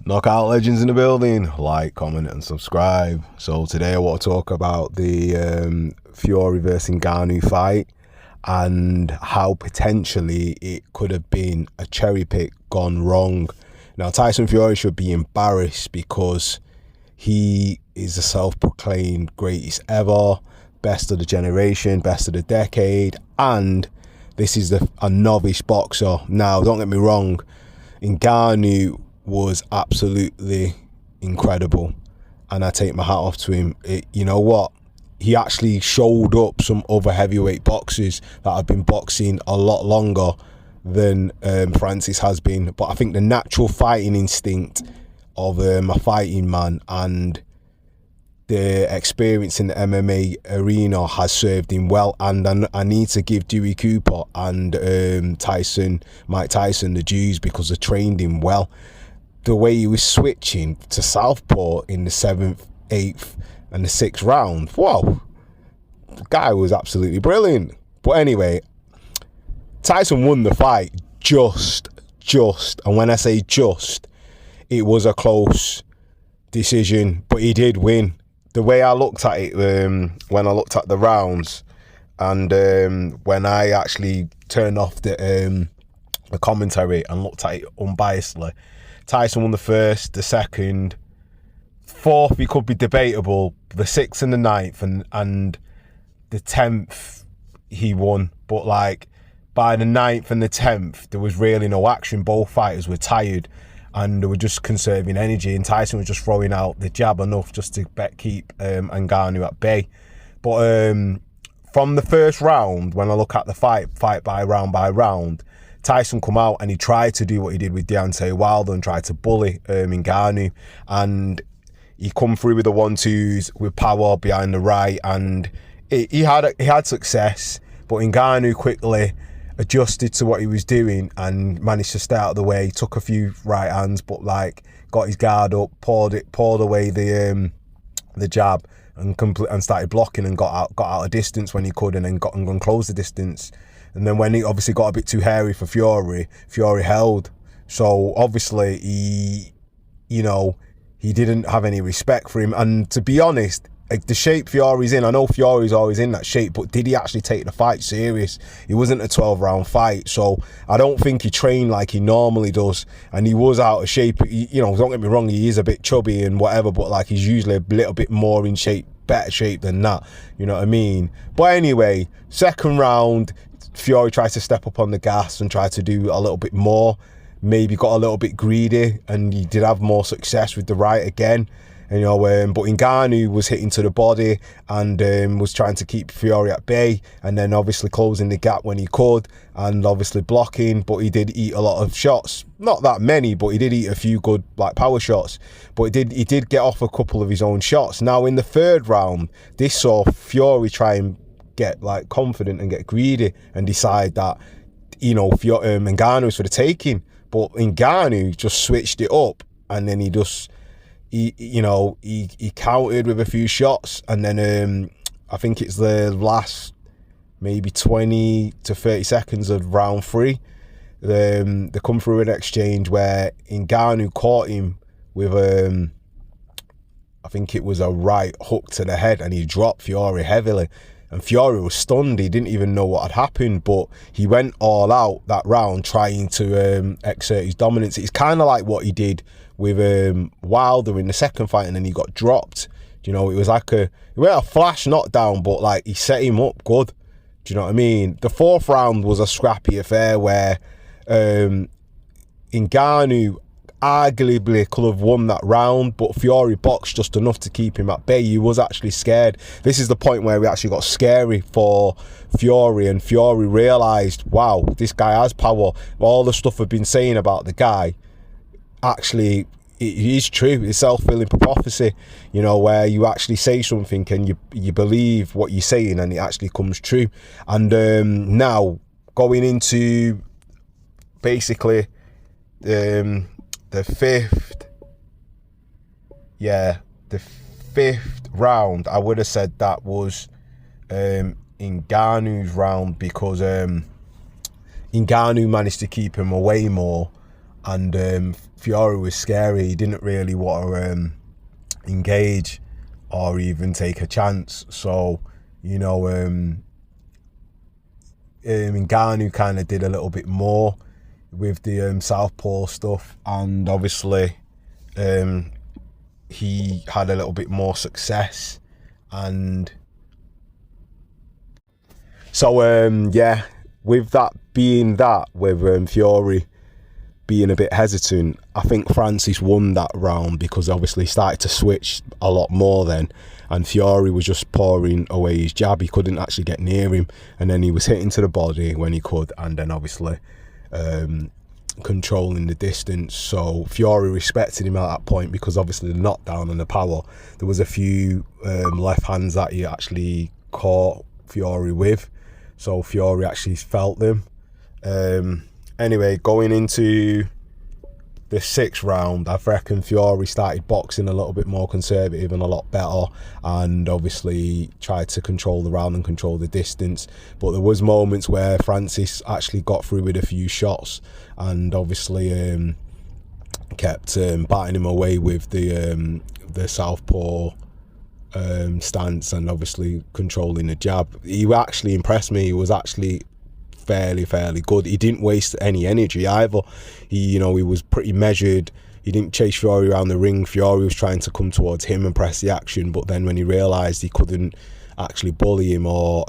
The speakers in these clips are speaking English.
Knockout legends in the building. Like, comment and subscribe. So today I want to talk about the Fury versus Ngannou fight and how potentially it could have been a cherry pick gone wrong. Now Tyson Fury should be embarrassed because he is the self-proclaimed greatest ever, best of the generation, best of the decade, and this is a novice boxer. Now don't get me wrong, Ngannou was absolutely incredible and I take my hat off to him. You know what, he actually showed up some other heavyweight boxers that have been boxing a lot longer than Francis has been, but I think the natural fighting instinct of a fighting man and the experience in the MMA arena has served him well, and I need to give Dewey Cooper and Mike Tyson the dues because they trained him well. The way he was switching to southpaw in the 7th, 8th and the 6th round, wow, the guy was absolutely brilliant. But anyway, Tyson won the fight just, and when I say just, it was a close decision, but he did win. The way I looked at it, when I looked at the rounds, and when I actually turned off the commentary and looked at it unbiasedly, Tyson won the first, the second, fourth he could be debatable, the 6th and the 9th and the 10th he won, but like by the 9th and the 10th there was really no action. Both fighters were tired and they were just conserving energy, and Tyson was just throwing out the jab enough just to keep Ngannou at bay. But from the first round, when I look at the fight by round, Tyson come out and he tried to do what he did with Deontay Wilder and tried to bully Ngannou, and he come through with the 1-2s with power behind the right, and he had success. But Ngannou quickly adjusted to what he was doing and managed to stay out of the way. Took a few right hands, but like got his guard up, poured away the jab and started blocking and got out of distance when he could, and then got and closed the distance. And then when he obviously got a bit too hairy for Fury held. So obviously he didn't have any respect for him. And to be honest, like the shape Fury's in, I know Fury's always in that shape, but did he actually take the fight serious? It wasn't a 12-round fight, so I don't think he trained like he normally does, and he was out of shape. Don't get me wrong, he is a bit chubby and whatever, but like he's usually a little bit more in shape, better shape than that, you know what I mean? But anyway, second round, Fury tries to step up on the gas and try to do a little bit more, maybe got a little bit greedy, and he did have more success with the right again. But Ngannou was hitting to the body and was trying to keep Fury at bay, and then obviously closing the gap when he could, and obviously blocking. But he did eat a lot of shots, not that many, but he did eat a few good like power shots. But he did get off a couple of his own shots. Now in the third round, this saw Fury try and get like confident and get greedy and decide that Ngannou was for the taking. But Ngannou just switched it up, and then he countered with a few shots, and then I think it's the last maybe 20 to 30 seconds of round 3. They come through an exchange where Ngannou caught him with I think it was a right hook to the head, and he dropped Fury heavily. And Fury was stunned. He didn't even know what had happened, but he went all out that round trying to exert his dominance. It's kind of like what he did with Wilder in the second fight, and then he got dropped. It was like he went a flash knockdown, but like he set him up good. Do you know what I mean? The fourth round was a scrappy affair where Ngannou arguably could have won that round, but Fury boxed just enough to keep him at bay. He was actually scared. This is the point where we actually got scary for Fury, and Fury realised, wow, this guy has power. All the stuff I've been saying about the guy, actually, it is true. It's self-fulfilling prophecy, where you actually say something and you believe what you're saying and it actually comes true. And now, going into basically the fifth round, I would have said that was Ngannou's round, because Ngannou managed to keep him away more, and Fury was scary. He didn't really want to engage or even take a chance. So, you know, Ngannou kind of did a little bit more with the southpaw stuff, and obviously he had a little bit more success. And so yeah, with that being that, with Fury being a bit hesitant, I think Francis won that round, because obviously he started to switch a lot more then, and Fury was just pouring away his jab. He couldn't actually get near him, and then he was hitting to the body when he could, and then obviously controlling the distance. So Fury respected him at that point, because obviously the knockdown and the power, there was a few left hands that he actually caught Fury with, so Fury actually felt them. Anyway, going into the 6th round, I reckon Fury started boxing a little bit more conservative and a lot better, and obviously tried to control the round and control the distance. But there was moments where Francis actually got through with a few shots, and obviously kept batting him away with the southpaw stance, and obviously controlling the jab. He actually impressed me. He was actually fairly good. He didn't waste any energy either. He was pretty measured. He didn't chase Fury around the ring. Fury was trying to come towards him and press the action, but then when he realised he couldn't actually bully him or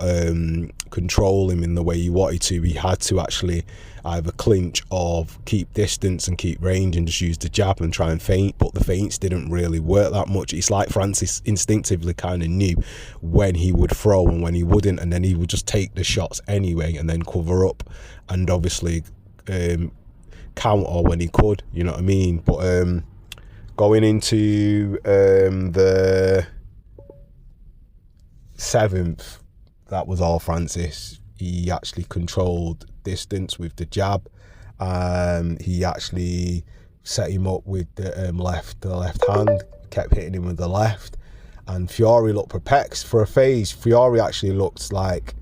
control him in the way he wanted to, he had to actually either clinch or keep distance and keep range and just use the jab and try and feint. But the feints didn't really work that much. It's like Francis instinctively kind of knew when he would throw and when he wouldn't, and then he would just take the shots anyway and then cover up, and obviously counter when he could, you know what I mean? But going into the 7th, that was all Francis. He actually controlled distance with the jab. He actually set him up with the left hand, kept hitting him with the left, and Fury looked perplexed for a phase. Fury actually looks like,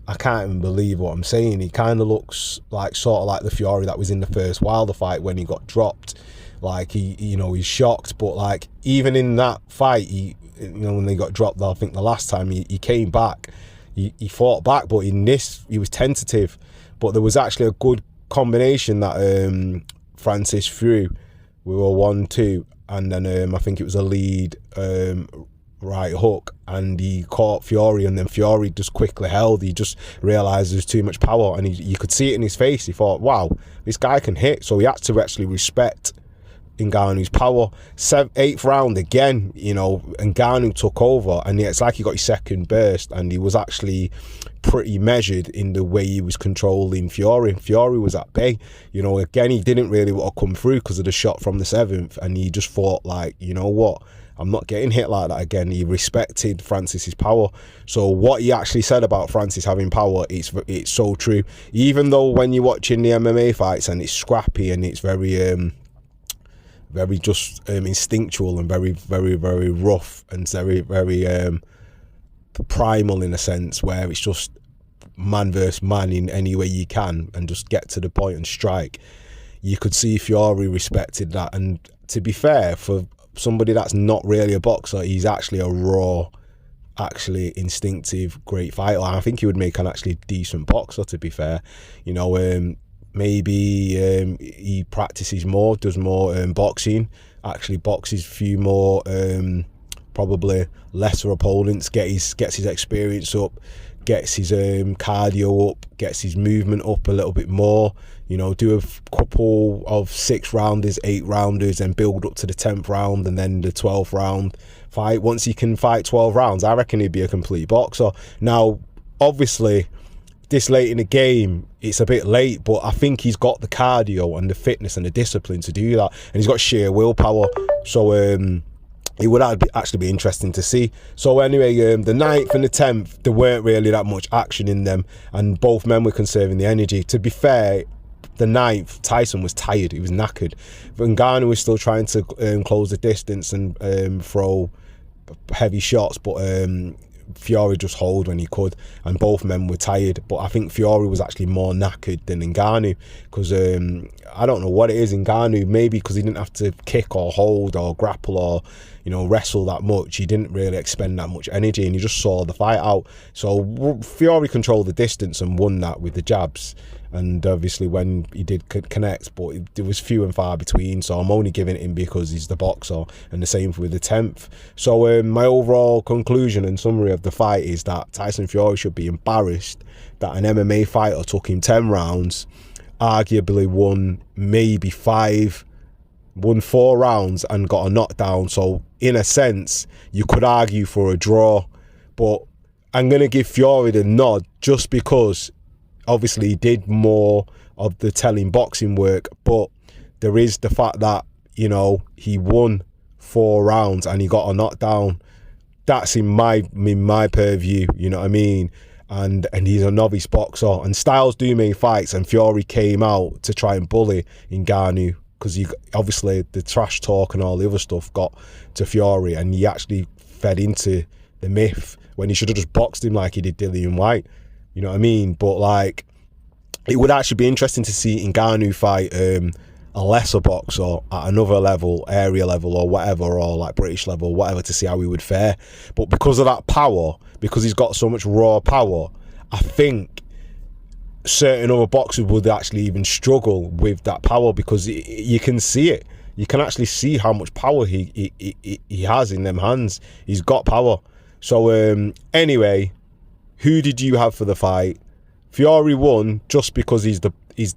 I can't even believe what I'm saying. He kind of looks like sort of like the Fury that was in the first Wilder fight when he got dropped. Like he's shocked, but like even in that fight, when they got dropped, I think the last time he came back, he fought back, but in this he was tentative. But there was actually a good combination that Francis threw. We were 1-2, and then I think it was a lead right hook, and he caught Fury, and then Fury just quickly held. He just realised there's too much power, and you could see it in his face. He thought, wow, this guy can hit. So he had to actually respect Ngannou's power. 8th round again, Ngannou took over, and it's like he got his second burst, and he was actually pretty measured in the way he was controlling Fury. Fury was at bay. Again, he didn't really want to come through because of the shot from the 7th, and he just thought, like, you know what, I'm not getting hit like that again. He respected Francis's power. So what he actually said about Francis having power, it's so true. Even though when you're watching the MMA fights and it's scrappy and it's very just instinctual and very rough and very primal in a sense, where it's just man versus man in any way you can and just get to the point and strike. You could see Fury respected that, and to be fair, for somebody that's not really a boxer, he's actually a raw, actually instinctive, great fighter. I think he would make an actually decent boxer, to be fair. Maybe he practices more, does more boxing, actually boxes a few more probably lesser opponents, gets his experience up, gets his cardio up, gets his movement up a little bit more, do a couple of 6-rounders, 8-rounders, and build up to the 10th round and then the 12th round fight. Once he can fight 12 rounds, I reckon he'd be a complete boxer. Now, obviously, this late in the game, it's a bit late, but I think he's got the cardio and the fitness and the discipline to do that, and he's got sheer willpower. So it would actually be interesting to see. So anyway, the 9th and the 10th, there weren't really that much action in them, and both men were conserving the energy. To be fair, the 9th, Tyson was tired, he was knackered. But Ngannou was still trying to close the distance and throw heavy shots, but Fury just hold when he could, and both men were tired. But I think Fury was actually more knackered than Ngannou, because I don't know what it is. Ngannou, maybe because he didn't have to kick or hold or grapple or, you know, wrestle that much, he didn't really expend that much energy, and he just saw the fight out. So Fury controlled the distance and won that with the jabs. And obviously when he did connect, but it was few and far between, so I'm only giving it him because he's the boxer, and the same with the 10th. So my overall conclusion and summary of the fight is that Tyson Fury should be embarrassed that an MMA fighter took him 10 rounds, arguably won maybe 4 rounds and got a knockdown. So in a sense, you could argue for a draw, but I'm going to give Fury the nod just because obviously he did more of the telling boxing work, but there is the fact that, you know, he won 4 rounds and he got a knockdown. That's in my purview, you know what I mean? And he's a novice boxer, and styles do make fights, and Fury came out to try and bully Ngannou, because he obviously the trash talk and all the other stuff got to Fury, and he actually fed into the myth when he should have just boxed him like he did Dillian White. You know what I mean? But like, it would actually be interesting to see Ngannou fight a lesser boxer at another level, area level or whatever, or like British level, whatever, to see how he would fare. But because of that power, because he's got so much raw power, I think certain other boxers would actually even struggle with that power, because you can see it. You can actually see how much power he has in them hands. He's got power. So anyway, who did you have for the fight? Fury won just because he's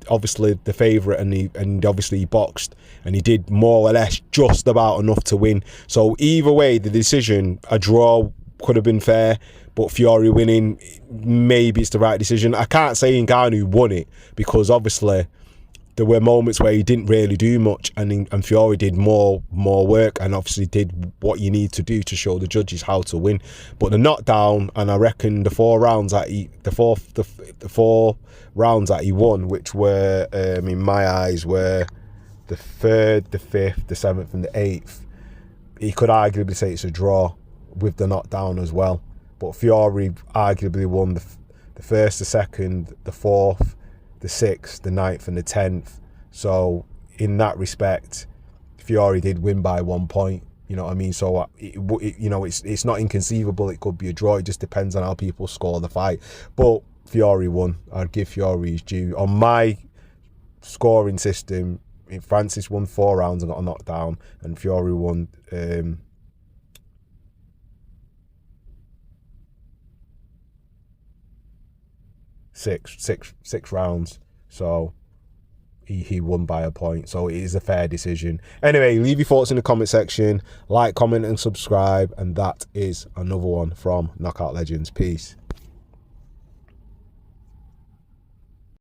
obviously the favourite, and obviously he boxed and he did more or less just about enough to win. So either way, the decision, a draw could have been fair, but Fury winning, maybe it's the right decision. I can't say Ngannou won it, because obviously there were moments where he didn't really do much, and Fury did more work, and obviously did what you need to do to show the judges how to win. But the knockdown, and I reckon the 4 rounds that the 4 rounds that he won, which were in my eyes were the 3rd, the 5th, the 7th, and the 8th, he could arguably say it's a draw with the knockdown as well. But Fury arguably won the 1st, the 2nd, the 4th, the 6th, the 9th, and the 10th. So in that respect, Fury did win by 1 point. You know what I mean? So you know, it's not inconceivable it could be a draw. It just depends on how people score the fight. But Fury won. I'd give Fury his due. On my scoring system, Francis won 4 rounds and got a knockdown, and Fury won 6 rounds. So he won by a point. So it is a fair decision. Anyway, leave your thoughts in the comment section. Like, comment, and subscribe. And that is another one from Knockout Legends. Peace.